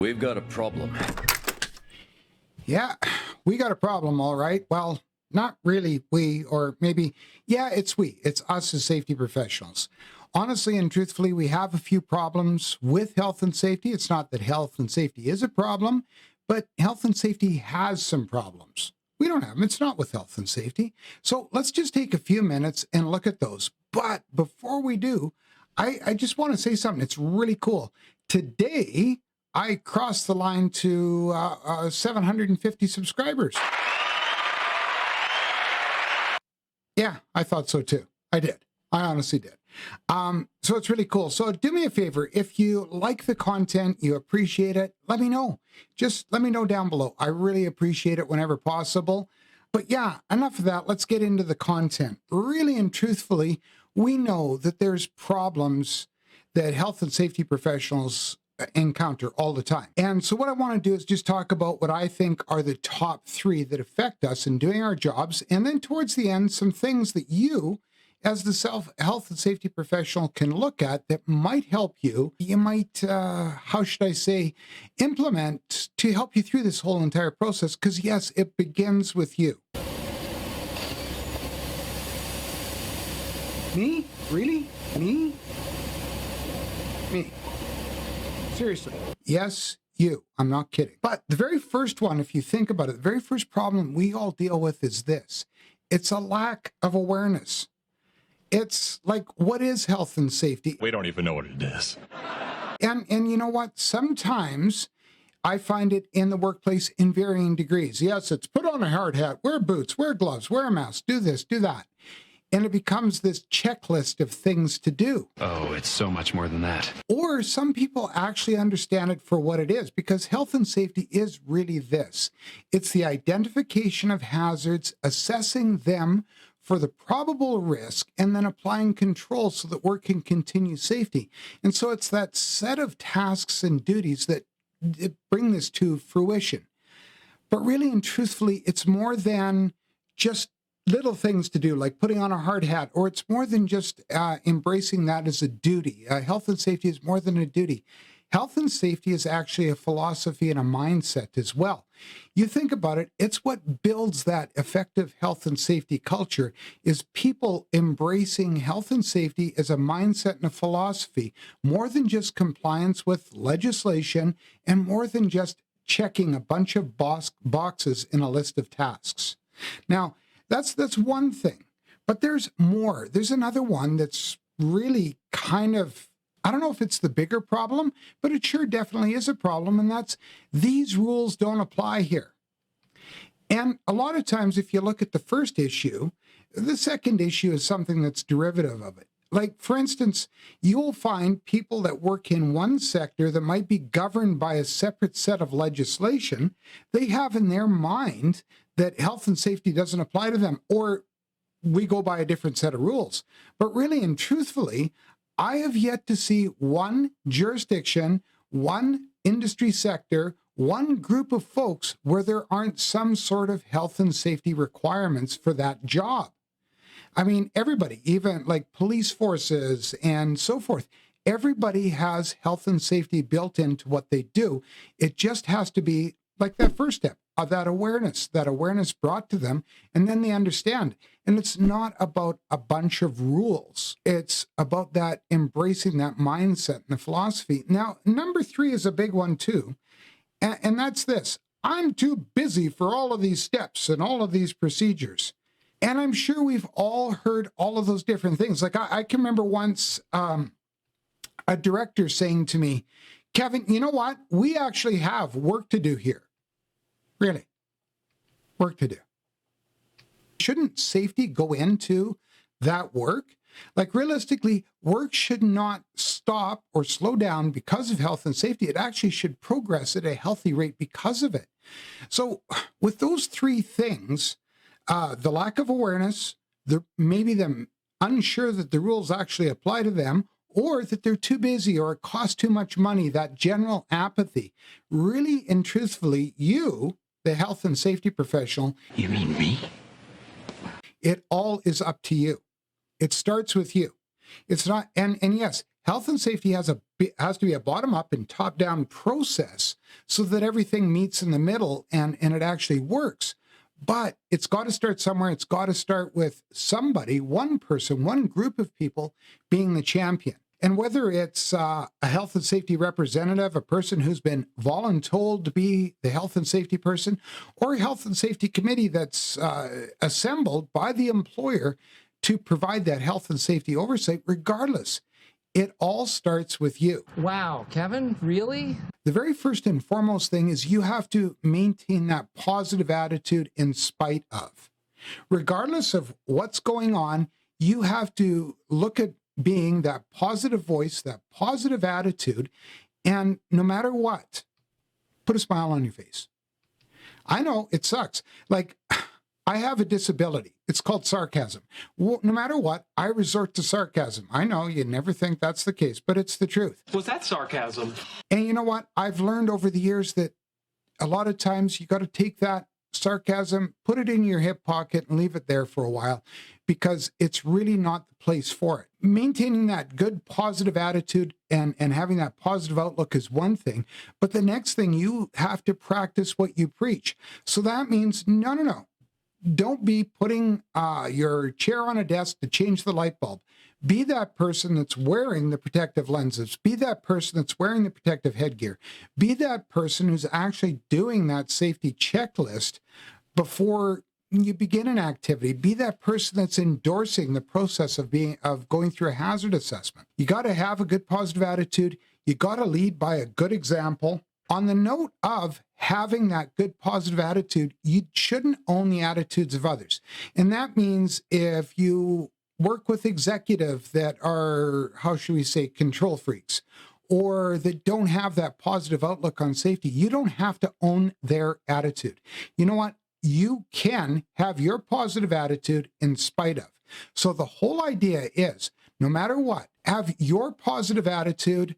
We've got a problem. Yeah, we got a problem, all right. Well, not really we, or maybe, yeah, it's we. It's us as safety professionals. Honestly and truthfully, we have a few problems with health and safety. It's not that health and safety is a problem, but health and safety has some problems. We don't have them. It's not with health and safety. So let's just take a few minutes and look at those. But before we do, I just want to say something. It's really cool. Today, I crossed the line to 750 subscribers. Yeah, I thought so too. I did. I honestly did. So it's really cool. So do me a favor. If you like the content, you appreciate it, let me know. Just let me know down below. I really appreciate it whenever possible. But yeah, enough of that. Let's get into the content. Really and truthfully, we know that there's problems that health and safety professionals encounter all the time. And so what I want to do is just talk about what I think are the top 3 that affect us in doing our jobs. And then towards the end, some things that you as the health and safety professional can look at that might help you. You might, how should I say, implement to help you through this whole entire process. Because yes, it begins with you. Me? Really? Me? Me. Seriously. Yes, you. I'm not kidding. But the very first one, if you think about it, the very first problem we all deal with is this. It's a lack of awareness. It's like, what is health and safety? We don't even know what it is. And you know what? Sometimes I find it in the workplace in varying degrees. Yes, it's put on a hard hat, wear boots, wear gloves, wear a mask, do this, do that. And it becomes this checklist of things to do. Oh, it's so much more than that. Or some people actually understand it for what it is, because health and safety is really this. It's the identification of hazards, assessing them for the probable risk, and then applying control so that work can continue safety. And so it's that set of tasks and duties that bring this to fruition. But really and truthfully, it's more than just little things to do, like putting on a hard hat, or it's more than just embracing that as a duty. Health and safety is more than a duty. Health and safety is actually a philosophy and a mindset as well. You think about it, it's what builds that effective health and safety culture, is people embracing health and safety as a mindset and a philosophy, more than just compliance with legislation and more than just checking a bunch of boxes in a list of tasks. Now, that's one thing, but there's more. There's another one that's really kind of, I don't know if it's the bigger problem, but it sure definitely is a problem, and that's these rules don't apply here. And a lot of times, if you look at the first issue, the second issue is something that's derivative of it. Like, for instance, you'll find people that work in one sector that might be governed by a separate set of legislation. They have in their mind that health and safety doesn't apply to them, or we go by a different set of rules. But really and truthfully, I have yet to see one jurisdiction, one industry sector, one group of folks where there aren't some sort of health and safety requirements for that job. I mean, everybody, even like police forces and so forth, everybody has health and safety built into what they do. It just has to be like that first step of that awareness brought to them, and then they understand. And it's not about a bunch of rules. It's about that embracing that mindset and the philosophy. Now, number 3 is a big one too. And that's this. I'm too busy for all of these steps and all of these procedures. And I'm sure we've all heard all of those different things. Like I can remember once a director saying to me, Kevin, you know what? We actually have work to do here. Really, work to do. Shouldn't safety go into that work? Like realistically, work should not stop or slow down because of health and safety. It actually should progress at a healthy rate because of it. So with those 3 things, the lack of awareness, maybe them unsure that the rules actually apply to them, or that they're too busy or it costs too much money, that general apathy. Really and truthfully, you, the health and safety professional. You mean me? It all is up to you. It starts with you. It's not, and yes, Health and safety has to be a bottom-up and top-down process so that everything meets in the middle and it actually works. But it's got to start somewhere. It's got to start with somebody, one person, one group of people being the champion. And whether it's a health and safety representative, a person who's been voluntold to be the health and safety person, or a health and safety committee that's assembled by the employer to provide that health and safety oversight, regardless, it all starts with you. Wow, Kevin, really? The very first and foremost thing is you have to maintain that positive attitude in spite of. Regardless of what's going on, you have to look at being that positive voice, that positive attitude, and no matter what, put a smile on your face. I know it sucks. Like, I have a disability. It's called sarcasm. Well, no matter what, I resort to sarcasm. I know you never think that's the case, but it's the truth. Was that sarcasm? And you know what? I've learned over the years that a lot of times you got to take that sarcasm, put it in your hip pocket and leave it there for a while, because it's really not the place for it. Maintaining that good positive attitude and having that positive outlook is one thing, but the next thing, you have to practice what you preach. So that means, no. Don't be putting your chair on a desk to change the light bulb. Be that person that's wearing the protective lenses. Be that person that's wearing the protective headgear. Be that person who's actually doing that safety checklist before you begin an activity. Be that person that's endorsing the process of going through a hazard assessment. You got to have a good positive attitude. You got to lead by a good example. On the note of having that good positive attitude, you shouldn't own the attitudes of others. And that means if you work with executives that are, how should we say, control freaks, or that don't have that positive outlook on safety, you don't have to own their attitude. You know what? You can have your positive attitude in spite of. So the whole idea is, no matter what, have your positive attitude.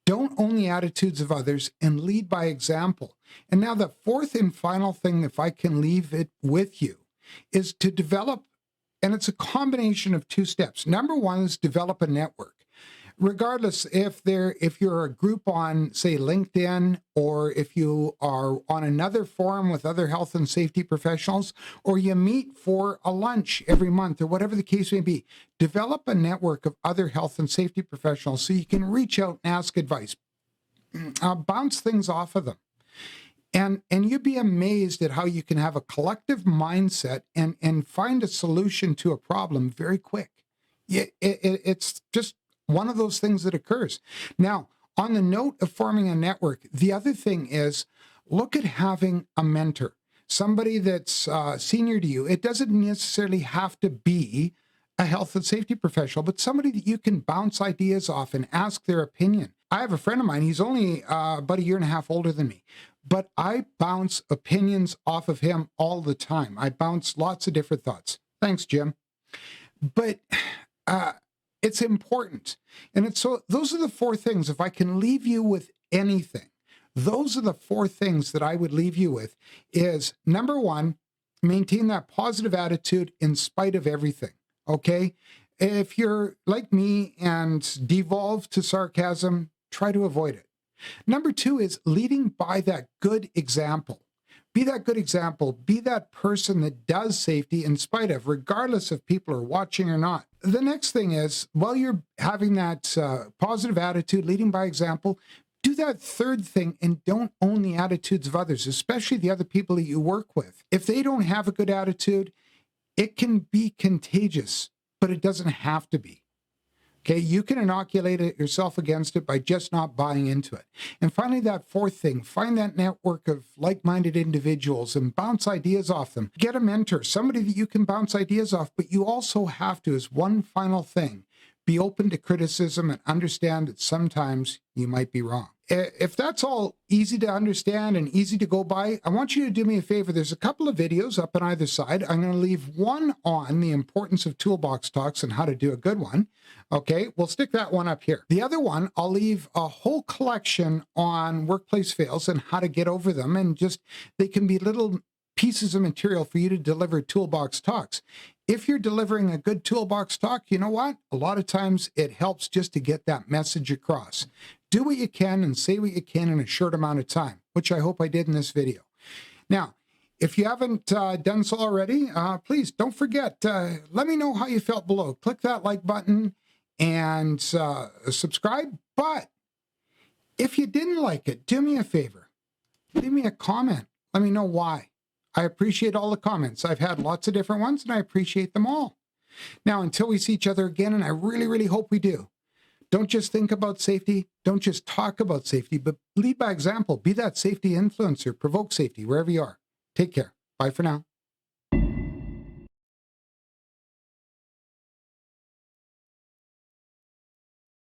Don't own the attitudes of others and lead by example. And now the fourth and final thing, if I can leave it with you, is to develop, and it's a combination of two steps. Number one is develop a network. Regardless if you're a group on, say, LinkedIn, or if you are on another forum with other health and safety professionals, or you meet for a lunch every month, or whatever the case may be, develop a network of other health and safety professionals so you can reach out and ask advice, bounce things off of them. And you'd be amazed at how you can have a collective mindset and find a solution to a problem very quick. It's just one of those things that occurs. Now, on the note of forming a network, the other thing is look at having a mentor, somebody that's senior to you. It doesn't necessarily have to be a health and safety professional, but somebody that you can bounce ideas off and ask their opinion. I have a friend of mine, he's only about a year and a half older than me, but I bounce opinions off of him all the time. I bounce lots of different thoughts. Thanks, Jim. But it's important. And so those are the four things. If I can leave you with anything, those are the four things that I would leave you with is, number one, maintain that positive attitude in spite of everything. Okay? If you're like me and devolve to sarcasm, try to avoid it. Number two is leading by that good example. Be that good example. Be that person that does safety in spite of, regardless if people are watching or not. The next thing is, while you're having that positive attitude, leading by example, do that third thing and don't own the attitudes of others, especially the other people that you work with. If they don't have a good attitude, it can be contagious, but it doesn't have to be. Okay, you can inoculate it yourself against it by just not buying into it. And finally, that fourth thing, find that network of like-minded individuals and bounce ideas off them. Get a mentor, somebody that you can bounce ideas off, but you also have to, as one final thing, be open to criticism and understand that sometimes you might be wrong. If that's all easy to understand and easy to go by, I want you to do me a favor. There's a couple of videos up on either side. I'm going to leave one on the importance of toolbox talks and how to do a good one. Okay, we'll stick that one up here. The other one, I'll leave a whole collection on workplace fails and how to get over them. And just, they can be little pieces of material for you to deliver toolbox talks. If you're delivering a good toolbox talk, you know what? A lot of times it helps just to get that message across. Do what you can and say what you can in a short amount of time, which I hope I did in this video. Now, if you haven't done so already, please don't forget, let me know how you felt below. Click that like button and subscribe. But if you didn't like it, do me a favor. Leave me a comment. Let me know why. I appreciate all the comments. I've had lots of different ones, and I appreciate them all. Now, until we see each other again, and I really, really hope we do, don't just think about safety. Don't just talk about safety, but lead by example. Be that safety influencer. Provoke safety wherever you are. Take care. Bye for now.